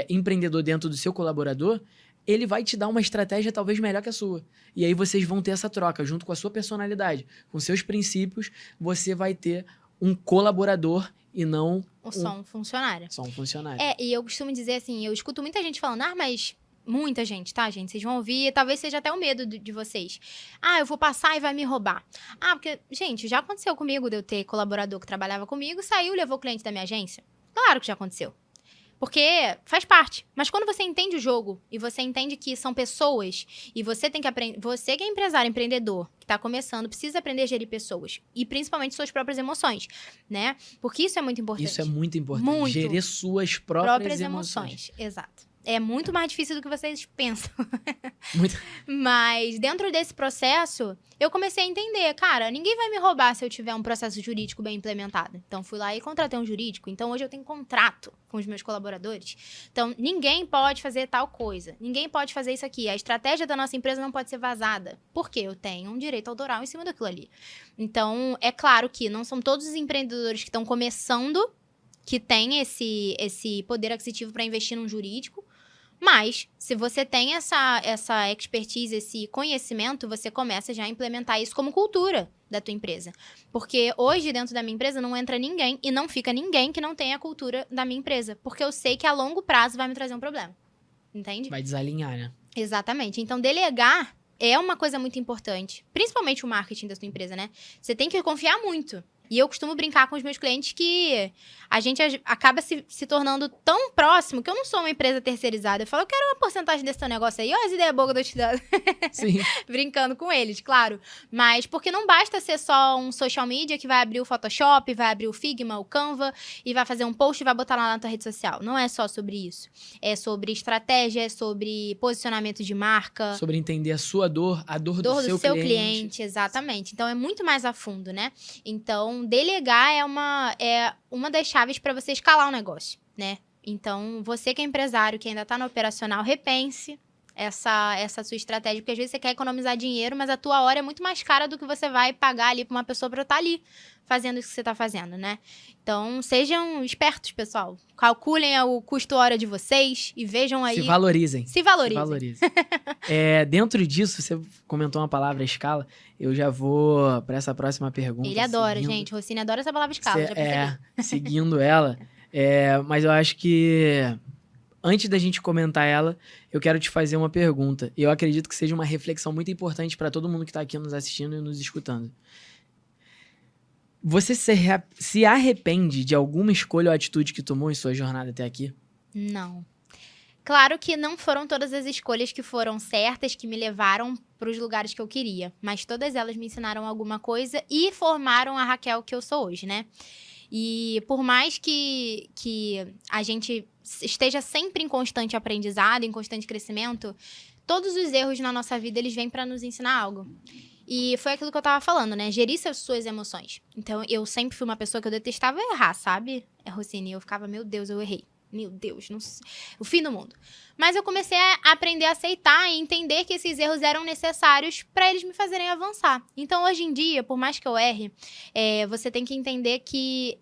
empreendedor dentro do seu colaborador, ele vai te dar uma estratégia talvez melhor que a sua. E aí vocês vão ter essa troca, junto com a sua personalidade, com seus princípios, você vai ter um colaborador e não só um funcionário. Só um funcionário. E eu costumo dizer assim, eu escuto muita gente falando, mas... Muita gente, tá, gente? Vocês vão ouvir, talvez seja até o medo de vocês. Eu vou passar e vai me roubar. Porque, gente, já aconteceu comigo de eu ter colaborador que trabalhava comigo, saiu e levou o cliente da minha agência. Claro que já aconteceu. Porque faz parte. Mas quando você entende o jogo e você entende que são pessoas e você tem que aprender... Você que é empresário, empreendedor, que tá começando, precisa aprender a gerir pessoas. E principalmente suas próprias emoções, né? Porque isso é muito importante. Isso é muito importante. Muito. Gerir suas próprias emoções. Exato. É muito mais difícil do que vocês pensam. Muito. Mas dentro desse processo, eu comecei a entender, cara, ninguém vai me roubar se eu tiver um processo jurídico bem implementado. Então, fui lá e contratei um jurídico. Então, hoje eu tenho contrato com os meus colaboradores. Então, ninguém pode fazer tal coisa. Ninguém pode fazer isso aqui. A estratégia da nossa empresa não pode ser vazada. Porque eu tenho um direito autoral em cima daquilo ali. Então, é claro que não são todos os empreendedores que estão começando que têm esse poder aquisitivo para investir num jurídico. Mas, se você tem essa expertise, esse conhecimento, você começa já a implementar isso como cultura da tua empresa. Porque hoje, dentro da minha empresa, não entra ninguém e não fica ninguém que não tenha a cultura da minha empresa. Porque eu sei que a longo prazo vai me trazer um problema. Entende? Vai desalinhar, né? Exatamente. Então, delegar é uma coisa muito importante. Principalmente o marketing da tua empresa, né? Você tem que confiar muito. E eu costumo brincar com os meus clientes que a gente acaba se tornando tão próximo que eu não sou uma empresa terceirizada. Eu falo, eu quero uma porcentagem desse teu negócio aí. Olha as ideias boas que eu tô te dando. Sim. Brincando com eles, claro. Mas porque não basta ser só um social media que vai abrir o Photoshop, vai abrir o Figma, o Canva e vai fazer um post e vai botar lá na tua rede social. Não é só sobre isso. É sobre estratégia, é sobre posicionamento de marca. Sobre entender a sua dor, a dor do seu cliente. Exatamente. Então, é muito mais a fundo, né? Então, delegar é uma das chaves para você escalar o negócio, né? Então, você que é empresário, que ainda está no operacional, repense essa sua estratégia, porque às vezes você quer economizar dinheiro, mas a tua hora é muito mais cara do que você vai pagar ali pra uma pessoa pra estar ali fazendo isso que você tá fazendo, né? Então, sejam espertos, pessoal. Calculem o custo-hora de vocês e vejam aí... Se valorizem. Se valorizem. Se valorizem. Dentro disso, você comentou uma palavra escala, eu já vou pra essa próxima pergunta. Ele adora, gente. Rossini adora essa palavra escala, já percebi. Seguindo ela, mas eu acho que... Antes da gente comentar ela, eu quero te fazer uma pergunta. E eu acredito que seja uma reflexão muito importante para todo mundo que está aqui nos assistindo e nos escutando. Você se arrepende de alguma escolha ou atitude que tomou em sua jornada até aqui? Não. Claro que não foram todas as escolhas que foram certas, que me levaram para os lugares que eu queria. Mas todas elas me ensinaram alguma coisa e formaram a Raquel que eu sou hoje, né? E por mais que a gente esteja sempre em constante aprendizado, em constante crescimento, todos os erros na nossa vida, eles vêm para nos ensinar algo. E foi aquilo que eu tava falando, né? Gerir suas emoções. Então, eu sempre fui uma pessoa que eu detestava errar, sabe? Rossini, eu ficava, meu Deus, eu errei. Meu Deus, não sei. O fim do mundo. Mas eu comecei a aprender a aceitar e entender que esses erros eram necessários para eles me fazerem avançar. Então, hoje em dia, por mais que eu erre, você tem que entender que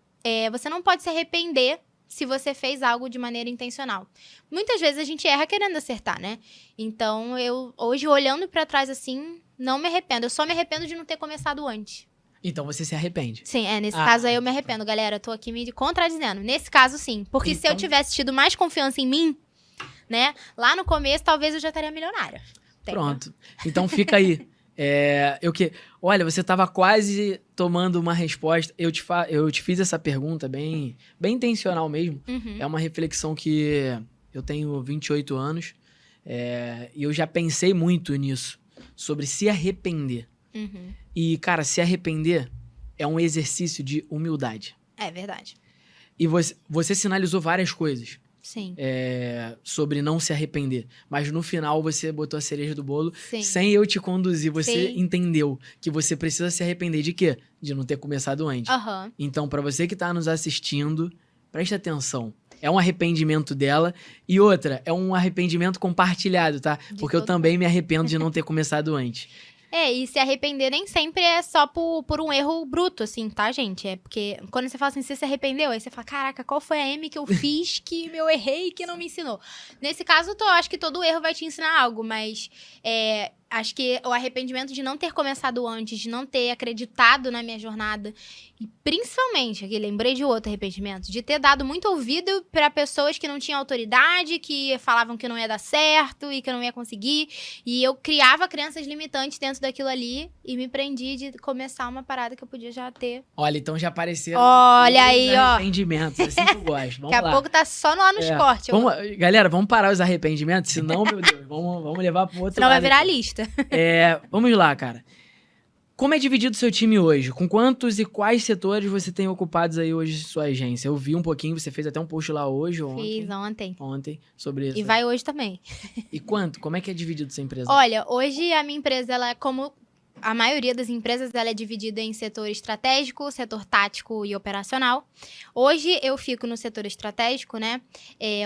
você não pode se arrepender se você fez algo de maneira intencional. Muitas vezes a gente erra querendo acertar, né? Então, eu hoje, olhando para trás assim, não me arrependo. Eu só me arrependo de não ter começado antes. Então você se arrepende? Sim, nesse caso aí eu me arrependo, galera. Eu tô aqui me contradizendo. Nesse caso, sim. Porque se eu tivesse tido mais confiança em mim, né? Lá no começo, talvez eu já estaria milionária. Pronto. Então fica aí. Olha, você estava quase tomando uma resposta. Eu te fiz essa pergunta bem intencional mesmo. Uhum. É uma reflexão que eu tenho 28 anos e eu já pensei muito nisso, sobre se arrepender. Uhum. E, cara, se arrepender é um exercício de humildade. É verdade. E você sinalizou várias coisas. Sim. Sobre não se arrepender. Mas no final você botou a cereja do bolo. Sim. Sem eu te conduzir. Você Sim. entendeu que você precisa se arrepender de quê? De não ter começado antes. Uhum. Então, pra você que tá nos assistindo, preste atenção. É um arrependimento dela. E outra, é um arrependimento compartilhado, tá? Porque eu também me arrependo de não ter começado antes. E se arrepender nem sempre é só por um erro bruto, assim, tá, gente? É porque quando você fala assim, você se arrependeu, aí você fala, caraca, qual foi a M que eu fiz que eu errei e que não me ensinou? Nesse caso, eu acho que todo erro vai te ensinar algo, mas acho que o arrependimento de não ter começado antes, de não ter acreditado na minha jornada, e principalmente, aqui lembrei de outro arrependimento, de ter dado muito ouvido para pessoas que não tinham autoridade, que falavam que não ia dar certo e que eu não ia conseguir, e eu criava crenças limitantes dentro daquilo ali e me prendi de começar uma parada que eu podia já ter. Olha, então já apareceram arrependimentos, assim que eu gosto. Vamos Daqui a pouco tá só lá nos cortes. Galera, vamos parar os arrependimentos, senão, meu Deus, vamos levar pro outro senão lado. Vai virar lista. Vamos lá, cara. Como é dividido o seu time hoje? Com quantos e quais setores você tem ocupados aí hoje em sua agência? Eu vi um pouquinho, você fez até um post lá hoje ou ontem? Fiz ontem. Ontem, sobre isso. E vai hoje também. E quanto? Como é que é dividido sua empresa? Olha, hoje a minha empresa, ela é como a maioria das empresas, ela é dividida em setor estratégico, setor tático e operacional. Hoje eu fico no setor estratégico, né?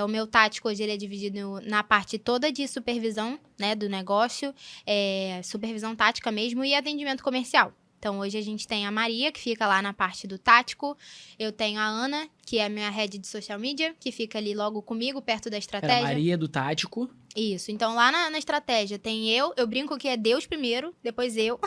O meu tático hoje ele é dividido na parte toda de supervisão, né, do negócio, supervisão tática mesmo e atendimento comercial. Então, hoje a gente tem a Maria, que fica lá na parte do tático. Eu tenho a Ana, que é a minha head de social media, que fica ali logo comigo, perto da estratégia. Maria do tático. Isso. Então, lá na estratégia tem eu brinco que é Deus primeiro, depois eu.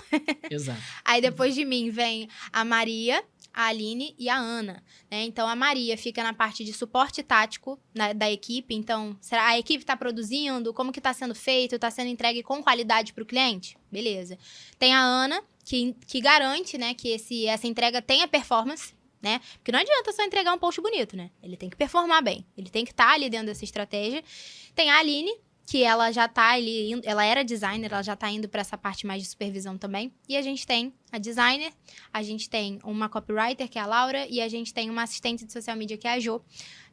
Exato. Aí, depois de mim, vem a Maria, a Aline e a Ana, né? Então, a Maria fica na parte de suporte tático da equipe. Então, será a equipe está produzindo? Como que está sendo feito? Está sendo entregue com qualidade para o cliente? Beleza. Tem a Ana, que garante, né, que essa entrega tenha performance, né? Porque não adianta só entregar um post bonito, né? Ele tem que performar bem. Ele tem que estar ali dentro dessa estratégia. Tem a Aline, que ela já tá ali, ela era designer, ela já tá indo para essa parte mais de supervisão também. E a gente tem a designer, a gente tem uma copywriter, que é a Laura, e a gente tem uma assistente de social media, que é a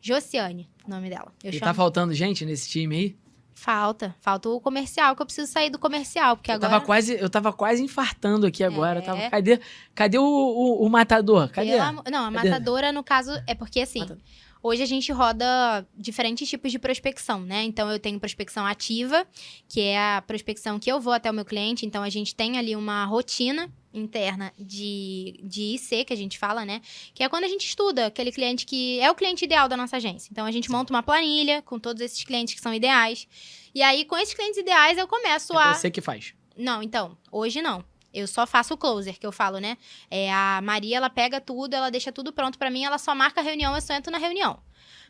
Josiane, o nome dela. Tá faltando gente nesse time aí? Falta o comercial, que eu preciso sair do comercial, porque agora... Eu tava quase infartando aqui agora. Cadê o matador? Cadê? Não, a matadora, no caso, é porque assim... Hoje a gente roda diferentes tipos de prospecção, né? Então, eu tenho prospecção ativa, que é a prospecção que eu vou até o meu cliente. Então, a gente tem ali uma rotina interna de IC, que a gente fala, né? Que é quando a gente estuda aquele cliente que é o cliente ideal da nossa agência. Então, a gente monta uma planilha com todos esses clientes que são ideais. E aí, com esses clientes ideais, eu começo É você que faz. Não, então, hoje não. Eu só faço o closer, que eu falo, né? A Maria, ela pega tudo, ela deixa tudo pronto pra mim, ela só marca a reunião, eu só entro na reunião.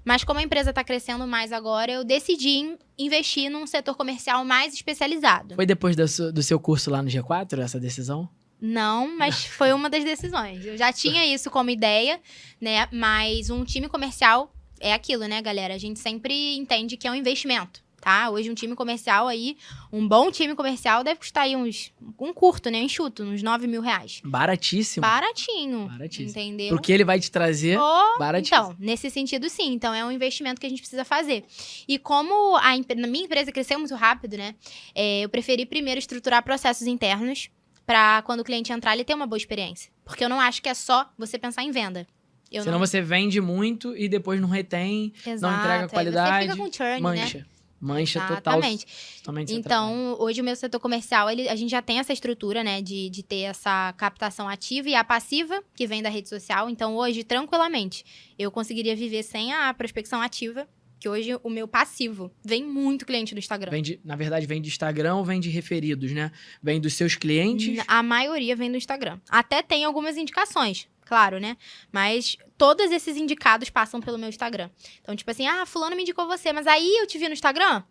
Mas como a empresa tá crescendo mais agora, eu decidi investir num setor comercial mais especializado. Foi depois do seu curso lá no G4, essa decisão? Não, mas foi uma das decisões. Eu já tinha isso como ideia, né? Mas um time comercial é aquilo, né, galera? A gente sempre entende que é um investimento. Tá? Hoje um time comercial aí, um bom time comercial deve custar aí um curto, né? Enxuto, uns R$9.000. Baratíssimo. Baratinho. Baratíssimo. Entendeu? Porque ele vai te trazer baratíssimo. Então, nesse sentido, sim. Então, é um investimento que a gente precisa fazer. E como na minha empresa cresceu muito rápido, né? Eu preferi primeiro estruturar processos internos para quando o cliente entrar, ele ter uma boa experiência. Porque eu não acho que é só você pensar em venda. Senão você vende muito e depois não retém, não entrega qualidade, você fica com churn, mancha. Né? Mancha Exatamente. totalmente. Então, hoje o meu setor comercial, a gente já tem essa estrutura, né, de ter essa captação ativa e a passiva, que vem da rede social. Então, hoje, tranquilamente, eu conseguiria viver sem a prospecção ativa, que hoje o meu passivo vem muito cliente do Instagram. Na verdade, vem de Instagram ou vem de referidos, né? Vem dos seus clientes? A maioria vem do Instagram. Até tem algumas indicações, claro, né? Mas todos esses indicados passam pelo meu Instagram. Então, tipo assim, fulano me indicou você, mas aí eu te vi no Instagram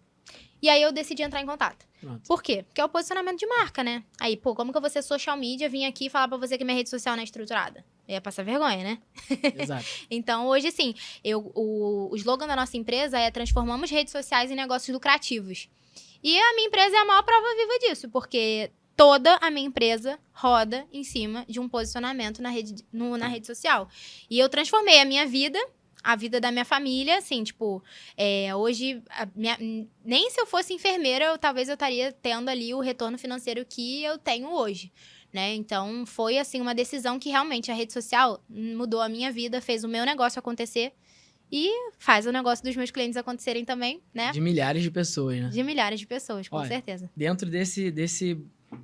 e aí eu decidi entrar em contato. Pronto. Por quê? Porque é o posicionamento de marca, né? Aí, como que eu vou ser social media, vim aqui falar pra você que minha rede social não é estruturada? Eu ia passar vergonha, né? Exato. Então, hoje, assim, o slogan da nossa empresa é transformamos redes sociais em negócios lucrativos. E a minha empresa é a maior prova viva disso, porque toda a minha empresa roda em cima de um posicionamento na rede social. E eu transformei a minha vida, a vida da minha família, assim, tipo, hoje, nem se eu fosse enfermeira, talvez eu estaria tendo ali o retorno financeiro que eu tenho hoje, né? Então, foi, assim, uma decisão que realmente a rede social mudou a minha vida, fez o meu negócio acontecer e faz o negócio dos meus clientes acontecerem também, né? De milhares de pessoas, né? De milhares de pessoas, com Olha, certeza. Dentro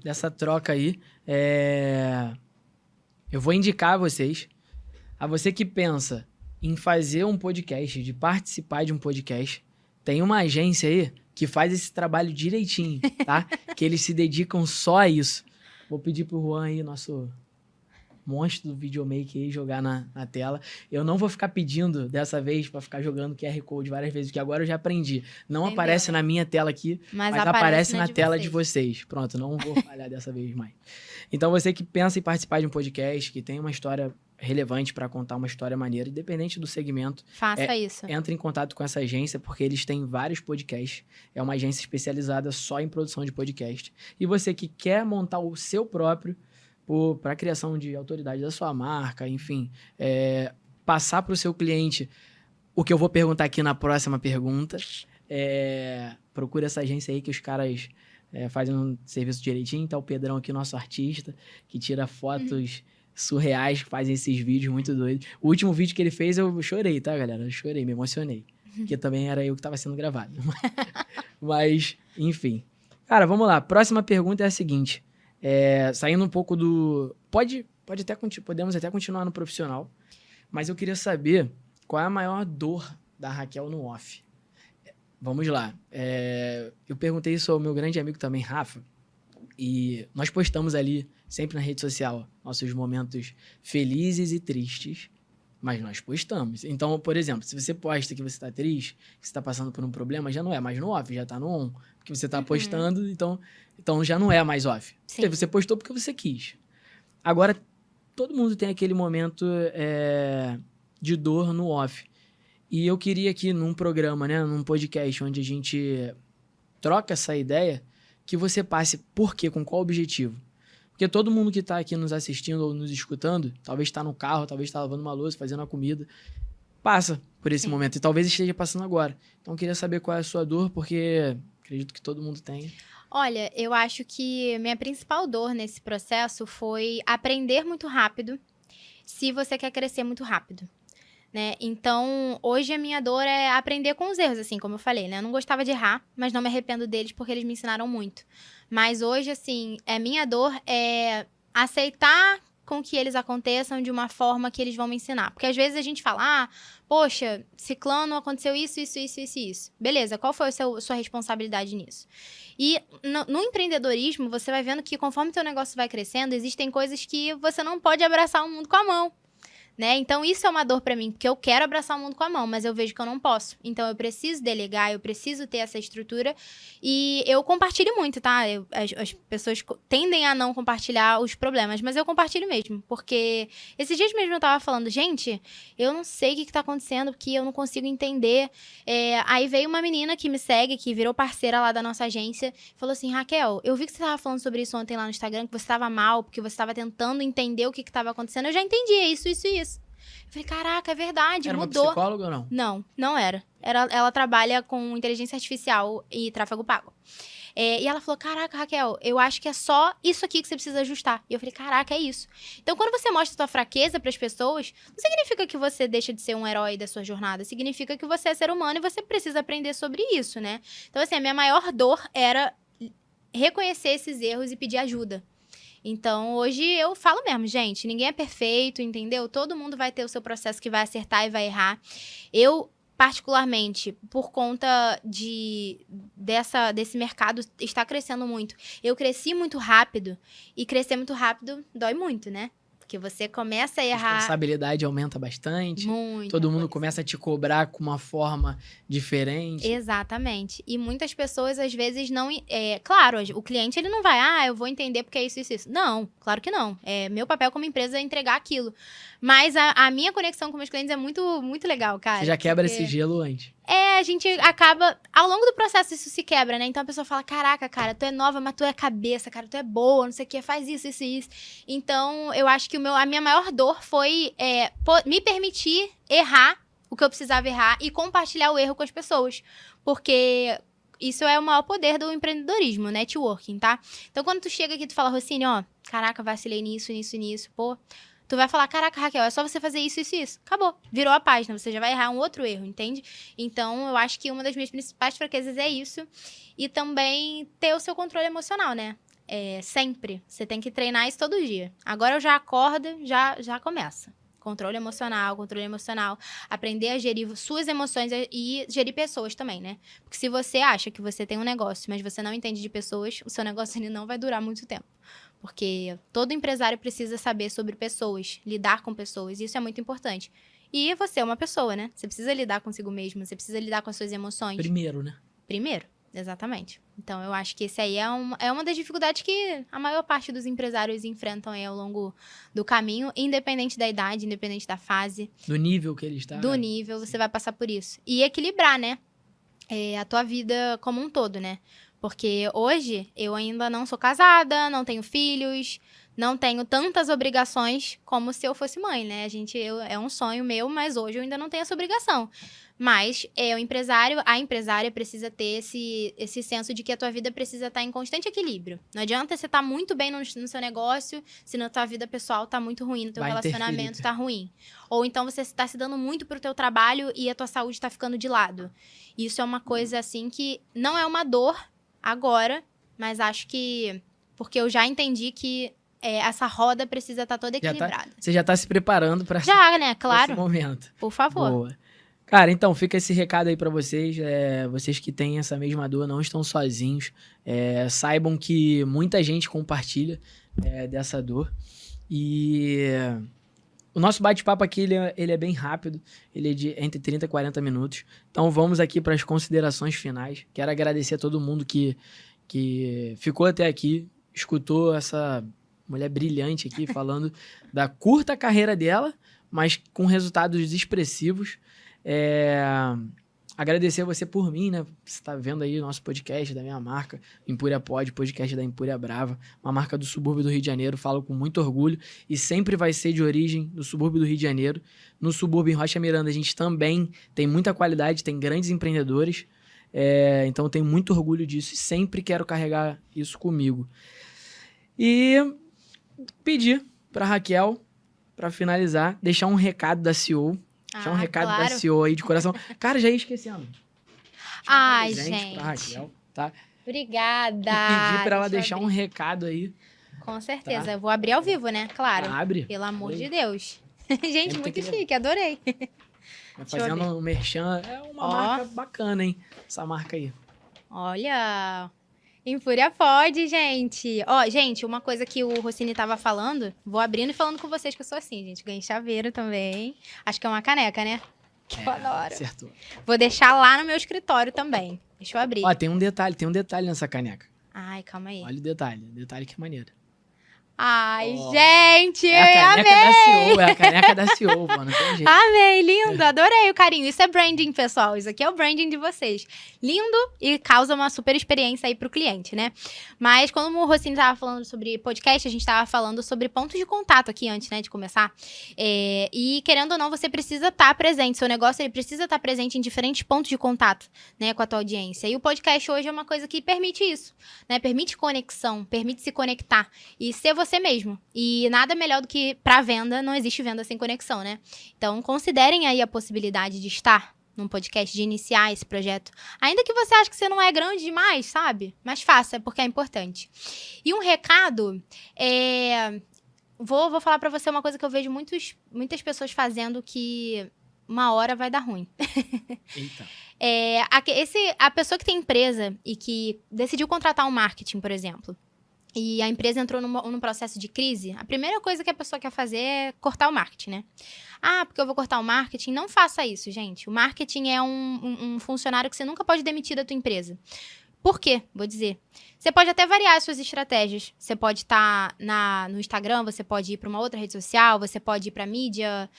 dessa troca aí, eu vou indicar a você que pensa em fazer um podcast, de participar de um podcast, tem uma agência aí que faz esse trabalho direitinho, tá? Que eles se dedicam só a isso. Vou pedir pro Juan aí, nosso monstro do videomaker aí, jogar na tela. Eu não vou ficar pedindo dessa vez pra ficar jogando QR Code várias vezes, porque agora eu já aprendi. Não Entendeu, aparece né? na minha tela aqui, mas aparece na tela de vocês. Pronto, não vou falhar dessa vez mais. Então, você que pensa em participar de um podcast, que tem uma história relevante para contar uma história maneira, independente do segmento, faça isso. Entre em contato com essa agência, porque eles têm vários podcasts. É uma agência especializada só em produção de podcast. E você que quer montar o seu próprio, para a criação de autoridade da sua marca, enfim, passar para o seu cliente o que eu vou perguntar aqui na próxima pergunta. Procura essa agência aí que os caras fazem um serviço direitinho. Tá o Pedrão aqui, nosso artista, que tira fotos surreais, que fazem esses vídeos muito doidos. O último vídeo que ele fez, eu chorei, tá, galera? Eu chorei, me emocionei. Porque também era eu que estava sendo gravado. Mas, enfim. Cara, vamos lá. Próxima pergunta é a seguinte. Saindo um pouco do... Podemos até continuar no profissional, mas eu queria saber qual é a maior dor da Raquel no off. Vamos lá. Eu perguntei isso ao meu grande amigo também, Rafa, e nós postamos ali, sempre na rede social, nossos momentos felizes e tristes, mas nós postamos. Então, por exemplo, se você posta que você tá triste, que você tá passando por um problema, já não é mais no off, já tá no on. Porque você tá postando, então já não é mais off. Sim. Você postou porque você quis. Agora, todo mundo tem aquele momento de dor no off. E eu queria aqui num programa, né, num podcast, onde a gente troca essa ideia, que você passe por quê, com qual objetivo. Porque todo mundo que está aqui nos assistindo ou nos escutando, talvez está no carro, talvez está lavando uma louça, fazendo uma comida, passa por esse momento. E talvez esteja passando agora. Então, eu queria saber qual é a sua dor, porque acredito que todo mundo tem. Olha, eu acho que minha principal dor nesse processo foi aprender muito rápido se você quer crescer muito rápido. né? Então, hoje a minha dor é aprender com os erros, assim, como eu falei, né? Eu não gostava de errar, mas não me arrependo deles porque eles me ensinaram muito. Mas hoje, assim, a minha dor é aceitar com que eles aconteçam de uma forma que eles vão me ensinar. Porque às vezes a gente fala, poxa, ciclano, aconteceu isso, isso, isso, isso, isso. Beleza, qual foi a sua responsabilidade nisso? E no empreendedorismo, você vai vendo que conforme o teu negócio vai crescendo, existem coisas que você não pode abraçar o mundo com a mão. Né? Então, isso é uma dor pra mim, porque eu quero abraçar o mundo com a mão, mas eu vejo que eu não posso. Então, eu preciso delegar, eu preciso ter essa estrutura. E eu compartilho muito, tá? As pessoas tendem a não compartilhar os problemas, mas eu compartilho mesmo. Porque esses dias mesmo eu tava falando, gente, eu não sei o que tá acontecendo, porque eu não consigo entender. Aí veio uma menina que me segue, que virou parceira lá da nossa agência, falou assim, Raquel, eu vi que você tava falando sobre isso ontem lá no Instagram, que você tava mal, porque você tava tentando entender o que tava acontecendo. Eu já entendi, é isso, isso e isso. Eu falei, caraca, é verdade, Era mudou. Uma psicóloga ou não? Não, não era. Ela trabalha com inteligência artificial e tráfego pago. E ela falou, caraca, Raquel, eu acho que é só isso aqui que você precisa ajustar. E eu falei, caraca, é isso. Então, quando você mostra a sua fraqueza para as pessoas, não significa que você deixa de ser um herói da sua jornada. Significa que você é ser humano e você precisa aprender sobre isso, né? Então, assim, a minha maior dor era reconhecer esses erros e pedir ajuda. Então, hoje eu falo mesmo, gente, ninguém é perfeito, entendeu? Todo mundo vai ter o seu processo que vai acertar e vai errar. Eu, particularmente, por conta desse mercado estar crescendo muito, eu cresci muito rápido, e crescer muito rápido dói muito, né? Porque você começa a A errar responsabilidade aumenta bastante. muito. Todo mundo começa a te cobrar com uma forma diferente. Exatamente. E muitas pessoas, às vezes, não... claro, o cliente, ele não vai, eu vou entender porque é isso, isso, isso. Não, claro que não. Meu papel como empresa é entregar aquilo. Mas a minha conexão com meus clientes é muito, muito legal, cara. Você já quebra esse gelo antes. A gente acaba... Ao longo do processo, isso se quebra, né? Então, a pessoa fala, caraca, cara, tu é nova, mas tu é cabeça, cara, tu é boa, não sei o que, faz isso, isso e isso. Então, eu acho que a minha maior dor foi me permitir errar o que eu precisava errar e compartilhar o erro com as pessoas. Porque isso é o maior poder do empreendedorismo, networking, tá? Então, quando tu chega aqui e tu fala, Rossini, caraca, vacilei nisso, nisso, nisso, pô... Tu vai falar, caraca, Raquel, é só você fazer isso, isso e isso. Acabou. Virou a página. Você já vai errar um outro erro, entende? Então, eu acho que uma das minhas principais fraquezas é isso. E também ter o seu controle emocional, né? Sempre. Você tem que treinar isso todo dia. Agora eu já acordo, já começa. Controle emocional. Aprender a gerir suas emoções e gerir pessoas também, né? Porque se você acha que você tem um negócio, mas você não entende de pessoas, o seu negócio ele não vai durar muito tempo. Porque todo empresário precisa saber sobre pessoas, lidar com pessoas, e isso é muito importante. E você é uma pessoa, né? Você precisa lidar consigo mesmo, você precisa lidar com as suas emoções. Primeiro, né? Primeiro, exatamente. Então, eu acho que esse aí é uma das dificuldades que a maior parte dos empresários enfrentam aí ao longo do caminho, independente da idade, independente da fase. Do nível que ele está. Do nível, você vai passar por isso. E equilibrar, né? A tua vida como um todo, né? Porque hoje eu ainda não sou casada, não tenho filhos, não tenho tantas obrigações como se eu fosse mãe, né? É um sonho meu, mas hoje eu ainda não tenho essa obrigação. Mas a empresária precisa ter esse senso de que a tua vida precisa estar em constante equilíbrio. Não adianta você estar muito bem no seu negócio, se na tua vida pessoal tá muito ruim, no teu relacionamento tá ruim. Ou então você está se dando muito pro teu trabalho e a tua saúde tá ficando de lado. Isso é uma coisa, assim, que não é uma dor agora, mas acho que... Porque eu já entendi que essa roda precisa estar toda equilibrada. Você já tá se preparando para né? Claro. esse momento. Por favor. Boa. Cara, então fica esse recado aí pra vocês. Vocês que têm essa mesma dor não estão sozinhos. Saibam que muita gente compartilha dessa dor. E o nosso bate-papo aqui ele é bem rápido. Ele é de entre 30 e 40 minutos. Então vamos aqui para as considerações finais. Quero agradecer a todo mundo que ficou até aqui, escutou essa mulher brilhante aqui falando da curta carreira dela, mas com resultados expressivos. Agradecer a você por mim, né? Você tá vendo aí o nosso podcast da minha marca, Empúria Pod, podcast da Empúria Brava, uma marca do subúrbio do Rio de Janeiro, falo com muito orgulho e sempre vai ser de origem do subúrbio do Rio de Janeiro. No subúrbio, em Rocha Miranda, a gente também tem muita qualidade, tem grandes empreendedores, então eu tenho muito orgulho disso e sempre quero carregar isso comigo. E pedir para Raquel, para finalizar, deixar um recado da CEO, Deixar um recado claro. da CEO aí de coração. Cara, já ia esquecendo. Ai, Presente pra gente. Raquel, tá? Obrigada. E pedir pra ela Deixa eu deixar um abrir. recado aí. Com certeza. Tá. Eu vou abrir ao vivo, né? Claro. Abre. Pelo amor Abre. de Deus. Gente, Sempre tem muito que chique. Adorei. Fazendo um merchan. É uma marca bacana, hein? Essa marca aí. Olha... Infúria pode, gente. Ó, gente, uma coisa que o Rossini tava falando, vou abrindo e falando com vocês que eu sou assim, gente. Ganhei chaveiro também. Acho que é uma caneca, né? Que eu adoro. Acertou. Vou deixar lá no meu escritório também. Deixa eu abrir. Ó, tem um detalhe nessa caneca. Ai, calma aí. Olha o detalhe que é maneiro. Ai, gente, É a caneca amei! da CEO, é a caneca da CEO, pô, não tem jeito. Amei, lindo, adorei o carinho. Isso é branding, pessoal. Isso aqui é o branding de vocês. Lindo e causa uma super experiência aí pro cliente, né? Mas como o Rossini tava falando sobre podcast, a gente tava falando sobre pontos de contato aqui antes, né, de começar. E querendo ou não, você precisa estar presente. Seu negócio, ele precisa estar presente em diferentes pontos de contato, né, com a tua audiência. E o podcast hoje é uma coisa que permite isso, né? Permite conexão, permite se conectar e ser você mesmo. E nada melhor do que pra venda, não existe venda sem conexão, né? Então, considerem aí a possibilidade de estar num podcast, de iniciar esse projeto. Ainda que você ache que você não é grande demais, sabe? Mas faça, porque é importante. E um recado, vou falar pra você uma coisa que eu vejo muitas pessoas fazendo que uma hora vai dar ruim. Eita. A pessoa que tem empresa e que decidiu contratar um marketing, por exemplo, e a empresa entrou num processo de crise, a primeira coisa que a pessoa quer fazer é cortar o marketing, né? Ah, porque eu vou cortar o marketing. Não faça isso, gente. O marketing é um funcionário que você nunca pode demitir da tua empresa. Por quê? Vou dizer. Você pode até variar as suas estratégias. Você pode estar no Instagram, você pode ir para uma outra rede social, você pode ir para mídia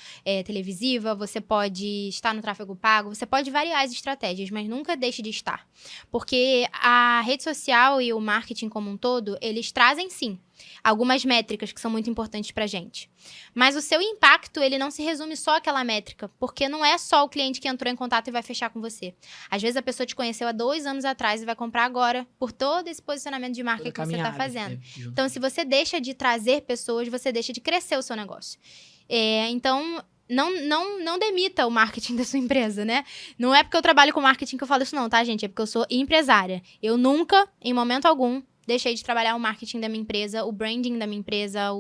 televisiva, você pode estar no tráfego pago, você pode variar as estratégias, mas nunca deixe de estar. Porque a rede social e o marketing como um todo, eles trazem sim algumas métricas que são muito importantes pra gente. Mas o seu impacto, ele não se resume só àquela métrica, porque não é só o cliente que entrou em contato e vai fechar com você. Às vezes a pessoa te conheceu há 2 anos atrás e vai comprar agora, por todo esse posicionamento de marca que você tá fazendo. Então, se você deixa de trazer pessoas, você deixa de crescer o seu negócio. Então, não demita o marketing da sua empresa, né? Não é porque eu trabalho com marketing que eu falo isso não, tá, gente? É porque eu sou empresária. Eu nunca, em momento algum, deixei de trabalhar o marketing da minha empresa, o branding da minha empresa,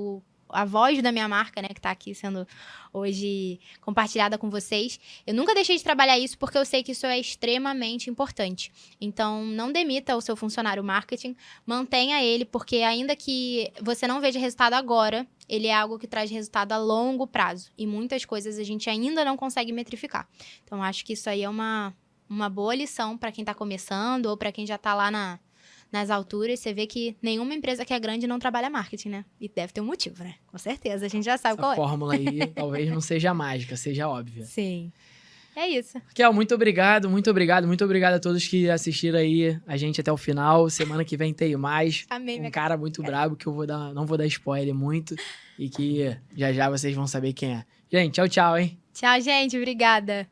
a voz da minha marca, né, que tá aqui sendo hoje compartilhada com vocês. Eu nunca deixei de trabalhar isso porque eu sei que isso é extremamente importante. Então, não demita o seu funcionário marketing, mantenha ele, porque ainda que você não veja resultado agora, ele é algo que traz resultado a longo prazo. E muitas coisas a gente ainda não consegue metrificar. Então, acho que isso aí é uma boa lição para quem tá começando ou para quem já tá lá nas alturas. Você vê que nenhuma empresa que é grande não trabalha marketing, né? E deve ter um motivo, né? Com certeza, a gente já sabe qual é. Essa fórmula aí talvez não seja mágica, seja óbvia. Sim. É isso. Raquel, muito obrigado a todos que assistiram aí a gente até o final. Semana que vem tem mais. Amém, Um cara muito brabo que não vou dar spoiler muito e que já vocês vão saber quem é. Gente, tchau, hein? Tchau, gente. Obrigada.